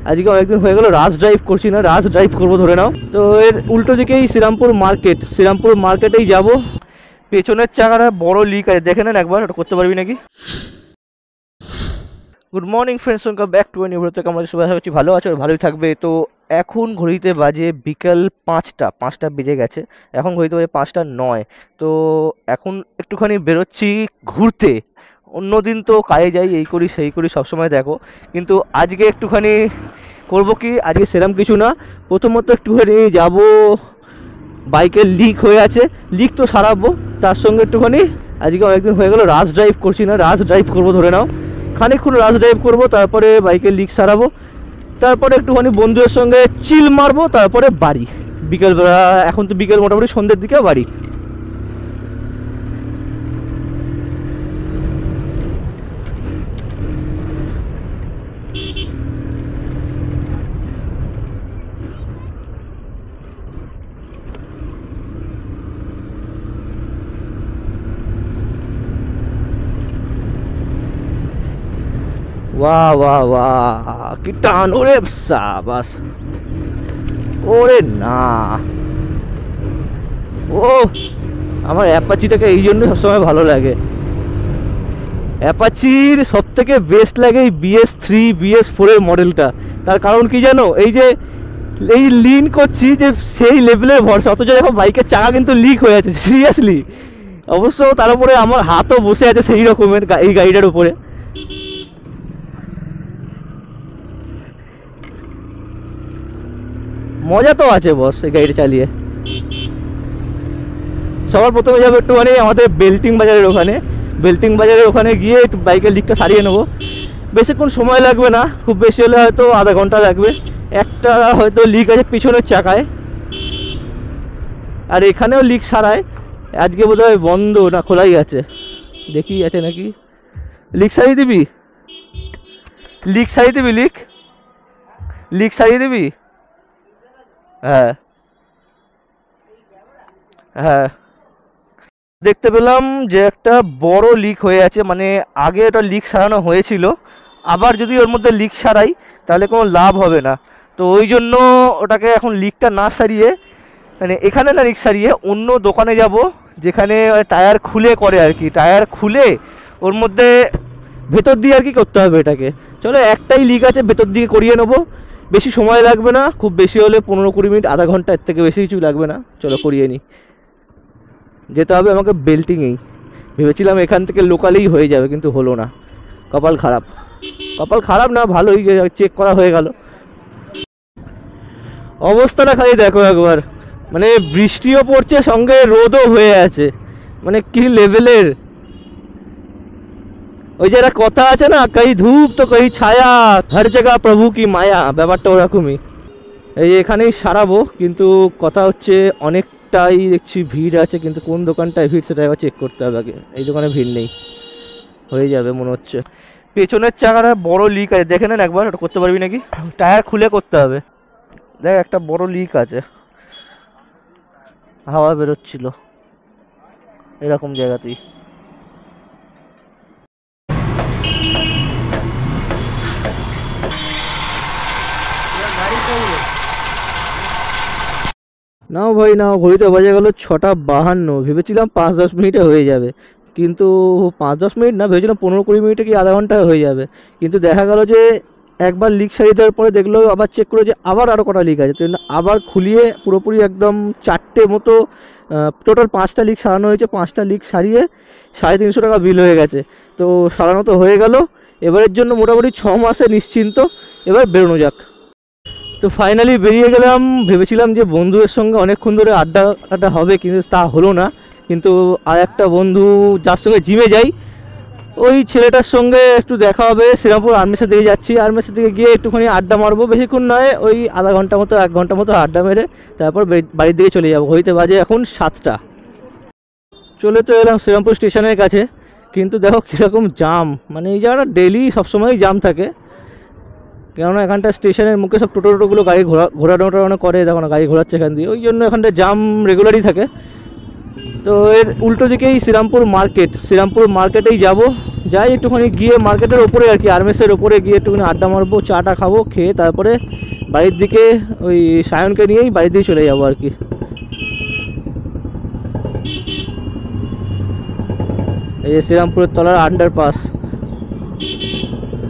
আজকে অনেকদিন হয়ে গেল রাজ ড্রাইভ করছি না, রাজ ড্রাইভ করবো ধরে নাও। তো এর উল্টো দিকেই শ্রীরামপুর মার্কেটেই যাব। পেছনের চাকাটা বড় লিক আছে, দেখে নেন একবার, ওটা করতে পারবি নাকি। Good morning friends, welcome back to new video. আমরা সবাই আশা করছি ভালো আছো আর ভালোই থাকবে। তো এখন ঘড়িতে বাজে বিকেল 5টা বেজে গেছে, এখন ঘড়িতে বাজে 5:09। তো এখন একটুখানি বেরোচ্ছি ঘুরতে। অন্যদিন তো কাজে যাই, এই করি সেই করি সবসময় দেখো, কিন্তু আজকে একটুখানি করবো কি, আজকে সেরকম কিছু না। প্রথমত একটুখানি যাব, বাইকের লিক হয়ে আছে, লিক তো সারাবো, তার সঙ্গে একটুখানি আজকে অনেকদিন হয়ে গেল রাজ ড্রাইভ করছি না, রাজ ড্রাইভ করবো ধরে নাও। খানিকক্ষণ রাজ ড্রাইভ করবো, তারপরে বাইকের লিক সারাবো, তারপরে একটুখানি বন্ধুদের সঙ্গে চিল মারবো, তারপরে বাড়ি। বিকেলবেলা, এখন তো বিকেল মোটামুটি সন্ধ্যের দিকে বাড়ি। वाह वाह वाह কি টান, ওরে সাবাস, ওরে না। ও আমার অ্যাপাচিটাকে এই জন্য সবসময় ভালো লাগে। অ্যাপাচির সব থেকে বেস্ট লাগে এই BS3 BS4 এর মডেলটা। তার কারণ কি জানো, এই যে এই লিন করছি যে সেই লেভেলের ভরসা, অথচ দেখো বাইকের চাকা কিন্তু লিক হয়ে আছে সিরিয়াসলি। অবশ্য তার উপরে আমার হাতও বসে আছে সেই রকমের এই গাড়িটার উপরে। মজা তো আছে বস এই গাড়িটা চালিয়ে। সবার প্রথমে যাবো একটুখানি আমাদের বেল্টিং বাজারের ওখানে গিয়ে একটু বাইকের লিকটা সারিয়ে নেবো। বেশিক্ষণ সময় লাগবে না, খুব বেশি হলে হয়তো আধা ঘন্টা লাগবে। একটা হয়তো লিক আছে পিছনের চাকায়, আর এখানেও লিক সারায়। আজকে বোধহয় বন্ধ না খোলাই আছে, দেখি আছে নাকি। লিক সারিয়ে দিবি, লিক সারিয়ে দিবি। হ্যাঁ হ্যাঁ, দেখতে পেলাম যে একটা বড় লিক হয়ে আছে, মানে আগে এটা লিক সারানো হয়েছিল, আবার যদি ওর মধ্যে লিক সারাই তাহলে কোনো লাভ হবে না। তো ওই জন্য ওটাকে এখন লিকটা না সারিয়ে, মানে এখানে না লিক সারিয়ে অন্য দোকানে যাব, যেখানে টায়ার খুলে করে আর কি। টায়ার খুলে ওর মধ্যে ভেতর দিয়ে আর কি করতে হবে এটাকে। চলো, একটাই লিক আছে, ভেতর দিকে করিয়ে নেবো, বেশি সময় লাগবে না, খুব বেশি হলে 15-20 মিনিট, আধা ঘন্টা, এর থেকে বেশি কিছু লাগবে না। চলো করিয়ে নিই। যেতে হবে আমাকে বেল্টিংয়েই, ভেবেছিলাম এখান থেকে লোকালেই হয়ে যাবে, কিন্তু হলো না। কপাল খারাপ না, ভালোই চেক করা হয়ে গেল। অবস্থাটা খালি দেখো একবার, মানে বৃষ্টিও পড়ছে সঙ্গে রোদও হয়ে আছে, মানে কি লেভেলের। ওই যে একটা কথা আছে না, কই ধূপ তো কই ছায়া, হর জায়গা প্রভু কি মায়া, ব্যাপারটা ওরকমই। এই এখানেই সারাবো, কিন্তু কথা হচ্ছে অনেকটাই দেখছি ভিড় আছে, কিন্তু কোন দোকানটায় ভিড় সেটা এবার চেক করতে হবে আগে। এই দোকানে ভিড় নেই, হয়ে যাবে মনে হচ্ছে। পেছনের চাকাটা বড় লিক আছে, দেখে নেন একবার, ওটা করতে পারবি নাকি। টায়ার খুলে করতে হবে। দেখ একটা বড় লিক আছে, হাওয়া বেরোচ্ছিল এরকম জায়গাতেই। নাও ভাই নাও, ঘড়িতে বাজে গেল 6:52। ভেবেছিলাম 5-10 মিনিটে হয়ে যাবে, কিন্তু 5-10 মিনিট না, ভেবেছিলাম 15-20 মিনিটে কি আধা ঘন্টায় হয়ে যাবে। কিন্তু দেখা গেল যে একবার লিক সারিয়ে দেওয়ার পরে দেখলো, আবার চেক করে যে আবার আরও কটা লিক আছে, তো আবার খুলিয়ে পুরোপুরি একদম 4টে মতো, টোটাল 5টা লিক সারানো হয়েছে। 5টা লিক সারিয়ে 350 টাকা বিল হয়ে গেছে। তো সারানো তো হয়ে গেল, এবারের জন্য মোটামুটি 6 মাসে নিশ্চিন্ত। এবার বেরোনো যাক। তো ফাইনালি বেরিয়ে গেলাম। ভেবেছিলাম যে বন্ধুদের সঙ্গে অনেকক্ষণ ধরে আড্ডা হবে, কিন্তু তা হলো না। কিন্তু আর একটা বন্ধু যার সঙ্গে জিমে যাই, ওই ছেলেটার সঙ্গে একটু দেখা হবে। শ্রীরামপুর আর্মেসের দিকে যাচ্ছি, আর্মেসের দিকে গিয়ে একটুখানি আড্ডা মারবো, বেশিক্ষণ নয়, ওই আধা ঘন্টা মতো 1 ঘন্টা মতো আড্ডা মেরে তারপর বাড়ির দিকে চলে যাবো। হইতে বাজে এখন 7টা। চলে তো এলাম শ্রীরামপুর স্টেশনের কাছে, কিন্তু দেখো কীরকম জাম, মানে এই জায়গাটা ডেলি সবসময়ই জাম থাকে। কেননা এখানটা স্টেশনের মুখে সব টোটোগুলো গাড়ি ঘোরানো করে, দেখো না গাড়ি ঘোরাচ্ছে এখান দিয়ে, ওই জন্য এখানটা জাম রেগুলারই থাকে। তো এর উল্টো দিকেই শ্রীরামপুর মার্কেটেই যাব, যাই একটুখানি গিয়ে মার্কেটের ওপরে আর কি, আর্মেসের ওপরে গিয়ে একটুখানি আড্ডা মারবো, চাটা খাবো, খেয়ে তারপরে বাড়ির দিকে ওই সায়নকে নিয়েই বাড়ির দিকে চলে যাবো আর কি। এই যে শ্রীরামপুরের তলার আন্ডারপাস,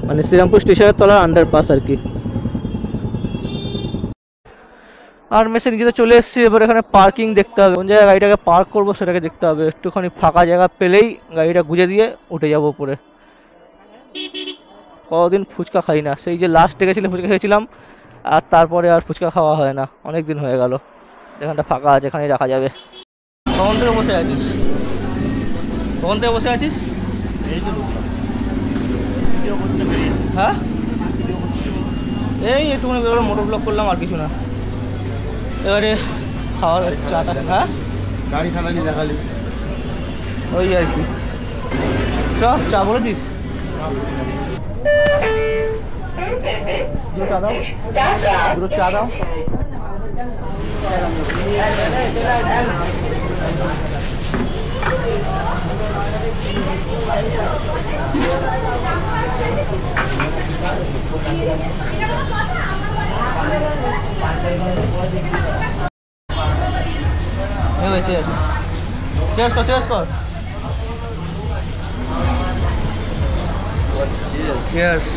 মানে শ্রীরামপুর স্টেশনের তলার আন্ডারপাস আর কি। আর মেসে নিজেতে চলে এসেছি, এবার এখানে পার্কিং দেখতে হবে, কোন জায়গায় গাড়িটাকে পার্ক করবো সেটাকে দেখতে হবে। একটুখানি ফাঁকা জায়গা পেলেই গাড়িটা গুজে দিয়ে উঠে যাবো উপরে। কতদিন ফুচকা খাই না, সেই যে লাস্ট ডেকেছিলাম ফুচকা খেয়েছিলাম, আর তারপরে আর ফুচকা খাওয়া হয় না, অনেক দিন হয়ে গেল। এখানটা ফাঁকা আছে, এখানেই রাখা যাবে। কখন থেকে বসে আছিস? কখন থেকে বসে আছিস? হ্যাঁ, এই একটুখানি বেরোলো, মোটর ব্লক করলাম, আর কিছু না। এবারে খাওয়ার চাটা, হ্যাঁ গাড়ি খালি দেখালি ওই আর কি। চা বলেছিস? দুটো চা দাও, দুটো চা দাও। চেয়ার্স, চেয়ার্স কর, চেয়ার্স কর, চেয়ার্স।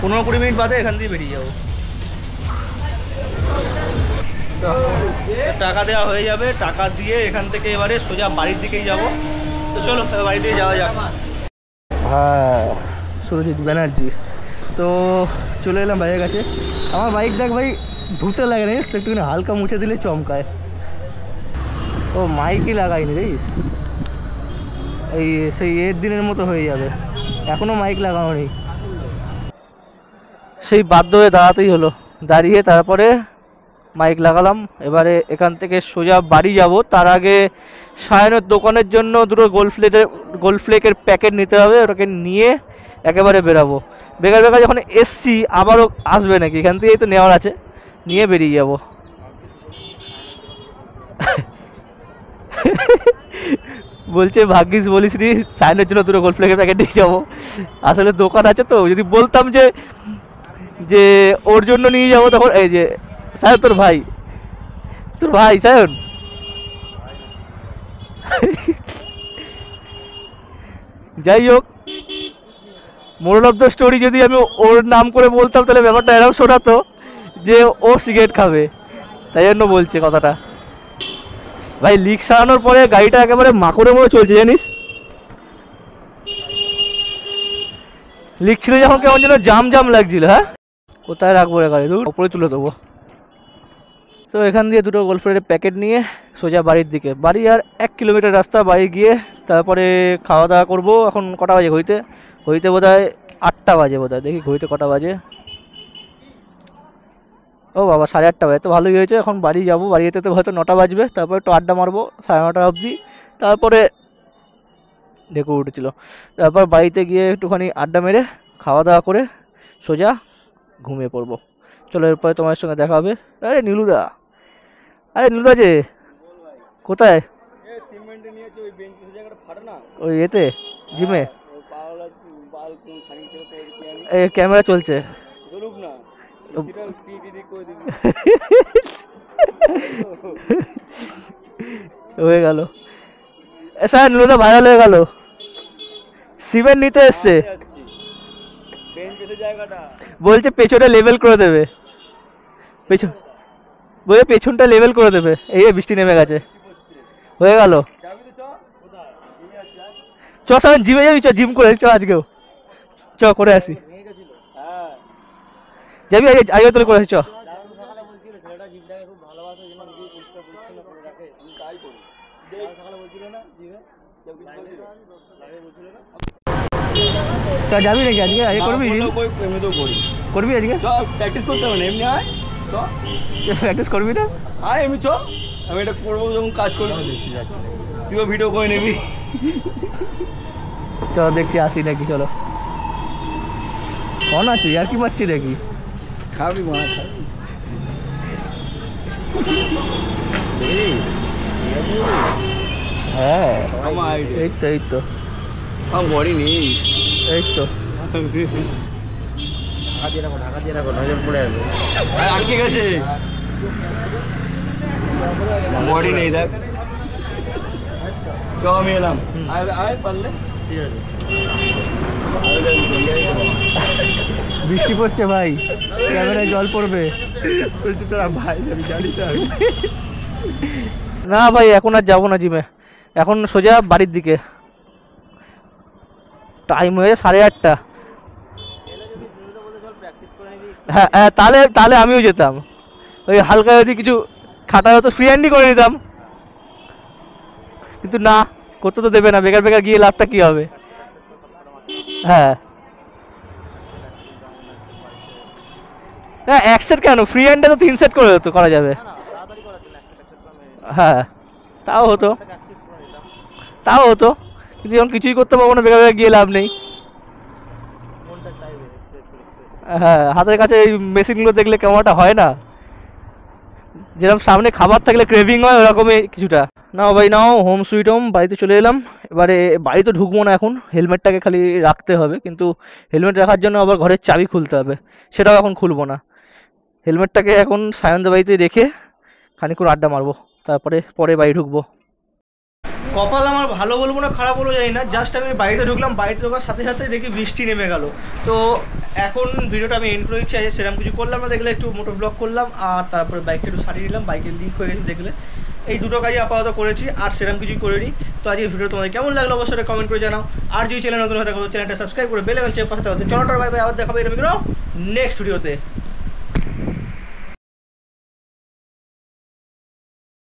15-20 মিনিট বাদে এখান থেকে বেরিয়ে যাবো। টাকা দেওয়া হয়ে যাবে, টাকা দিয়ে এখান থেকে এবারে সোজা বাড়ির দিকেই যাব। তো চলো বাড়ি দিয়ে যাওয়া যাক। হ্যাঁ, সুরজিৎ ব্যানার্জি। তো চলে এলাম বাইরের কাছে। আমার বাইক দেখ ভাই, ধুতে লাগে না, তো একটুখানি হালকা মুছে দিলে চমকায়। ও মাইকই লাগাইনি জানিস, এই সেই এর দিনের মতো হয়ে যাবে, এখনও মাইক লাগানো নেই। সেই বাধ্য হয়ে দাঁড়াতেই হলো, দাঁড়িয়ে তারপরে মাইক লাগালাম। এবারে এখান থেকে সোজা বাড়ি যাব। তার আগে সায়নের দোকানের জন্য দুটো গোল্ডফ্লেকের প্যাকেট নিতে হবে, ওটাকে নিয়ে একেবারে বেরাবো। বেকার বেকার যখন এসছি আবারও আসবে নাকি, এখান থেকেই তো নেওয়ার আছে, নিয়ে বেরিয়ে যাব। বলছে ভাগ্যিস বলিস নি, সায়নের জন্য দুটো গোল্ডফ্লেকের প্যাকেট নিয়ে যাবো। আসলে দোকান আছে তো, যদি বলতাম যে ওর জন্য নিয়ে যাবো, তখন এই যে সায়ন তোর ভাই সায়ন, যাই হোক, মোরাল অফ দ্য স্টোরি যদি আমি ওর নাম করে বলতাম তাহলে ব্যাপারটা এরকম শোনাতো যে ও সিগারেট খাবে, তাই জন্য বলছে কথাটা। ভাই লিক সারানোর পরে গাড়িটা একেবারে মাকড়ের মতো চলছে জানিস। লিক ছিল যখন কেমন যেন জাম লাগছিল। হ্যাঁ, কোথায় রাখবো রে গাড়ি, উপরে তুলে দেবো। তো এখান দিয়ে দুটো গোল্ডফ্লেকের প্যাকেট নিয়ে সোজা বাড়ির দিকে। বাড়ি আর 1 কিলোমিটার রাস্তা, বাড়ি গিয়ে তারপরে খাওয়া দাওয়া করবো। এখন কটা বাজে ঘড়িতে বোধ হয় 8টা বাজে, বোধ হয়, দেখি ঘড়িতে কটা বাজে। ও বাবা, 8:30 বাজে, তো ভালোই হয়েছে। এখন বাড়ি যাবো, বাড়ি যেতে তো হয়তো 9টা বাজবে। তারপরে একটু আড্ডা মারবো 9:30 অবধি, তারপরে ঢেকুর উঠেছিল। তারপর বাড়িতে গিয়ে একটুখানি আড্ডা মেরে খাওয়া দাওয়া করে সোজা ঘুমিয়ে পড়বো। চলো, এরপরে তোমার সঙ্গে দেখা হবে। আরে নীলুদা যে কোথায়? ওই এতে জিমে ক্যামেরা চলছে। হয়ে গেল, স্যার নীলুদা ভাইরাল হয়ে গেল, সিমেন্ট নিতে এসছে, বলছে পেছনে লেভেল করে দেবে, বলে পেছনটা লেভেল করে দেবে। এই বৃষ্টি নেমে গেছে, হয়ে গেল। চ স্যার জিমে যাবি, চ জিম করে চ, আজকেও চ করে আসি। যাবি আজকে তোলে করে আসি, চ। যাবি নাকি আজকে? আজকে করবি আজকে? প্র্যাকটিস করতে হবে না, এমনি আয়, প্র্যাকটিস করবি না? আয় এমনি চ, আমি এটা করবো যখন কাজ করবি, তুইও ভিডিও করে নিবি। চলো দেখছি আসি নাকি, চলো। কন আছে আর কি মারছি নাকি? খাবি মা, খাবি। হ্যাঁ আমার এই তো আমার বডি নেই। এই তো ঢাকা দিয়ে রাখো নজর পড়ে আসবে। আটকে গেছে, বডি নেই দেখ। তো আমি এলাম, আয় পারলে। ঠিক আছে বৃষ্টি পড়ছে ভাই, ক্যামেরায় জল পড়বে। বলছি তোরা ভাই আমি জানি তো আমি। না ভাই এখন আর যাবো না জিমে, এখন সোজা বাড়ির দিকে। টাইম হয়ে 8:30। হ্যাঁ হ্যাঁ, তাহলে তাহলে আমিও যেতাম। ওই হালকা যদি কিছু খাটা হতো ফ্রি হ্যান্ডই করে নিতাম, কিন্তু না, করতে তো দেবে না। বেকার বেকার গিয়ে লাভটা কি হবে? হ্যাঁ হ্যাঁ, 1 সেট কেন, ফ্রি হ্যান্ডে তো 3 সেট করে হতো, করা যাবে। হ্যাঁ তাও হতো, তাও হতো, কিন্তু এখন কিছুই করতে পারবো না, বেকার বেকার গিয়ে লাভ নেই। হ্যাঁ, হাতের কাছে এই মেশিনগুলো দেখলে কেমনটা হয় না, যেরকম সামনে খাবার থাকলে ক্রেভিং হয় ওরকমই কিছুটা। নাও ভাই নাও, হোম সুইট হোম, বাড়িতে চলে এলাম। এবারে বাড়িতে ঢুকবো না এখন, হেলমেটটাকে খালি রাখতে হবে, কিন্তু হেলমেট রাখার জন্য আবার ঘরের চাবি খুলতে হবে, সেটাও এখন খুলবো না। হেলমেটটাকে এখন সায়নদের বাড়িতে রেখে খানিকক্ষণ আড্ডা মারবো, তারপরে পরে বাড়ি ঢুকবো। কপাল আমার ভালো বলবো না খারাপ বলবো জানি না, জাস্ট আমি বাড়িতে ঢুকলাম, বাড়িতে ঢোকার সাথে সাথে দেখি বৃষ্টি নেমে গেল। তো এখন ভিডিওটা আমি এন্ড করে দিচ্ছি, সেরকম কিছু করলাম না, দেখলে একটু মোটো ব্লগ করলাম, আর তারপরে বাইকটা একটু সারিয়ে নিলাম, বাইকের লিক হয়ে গেছে দেখলে। এই দুটো কাজই আপাতত করেছি, আর সেরকম কিছুই করিনি। তো আজকে ভিডিও তোমাদের কেমন লাগলো অবশ্যই কমেন্ট করে জানাও, আর যদি চ্যানেল নতুন হয়ে থাকো চ্যানেলটা সাবস্ক্রাইব করে বেল আইকন চেপে পাশে থাকো। চলো বাই বাই, আবার দেখাবো এরকম নেক্সট ভিডিওতে।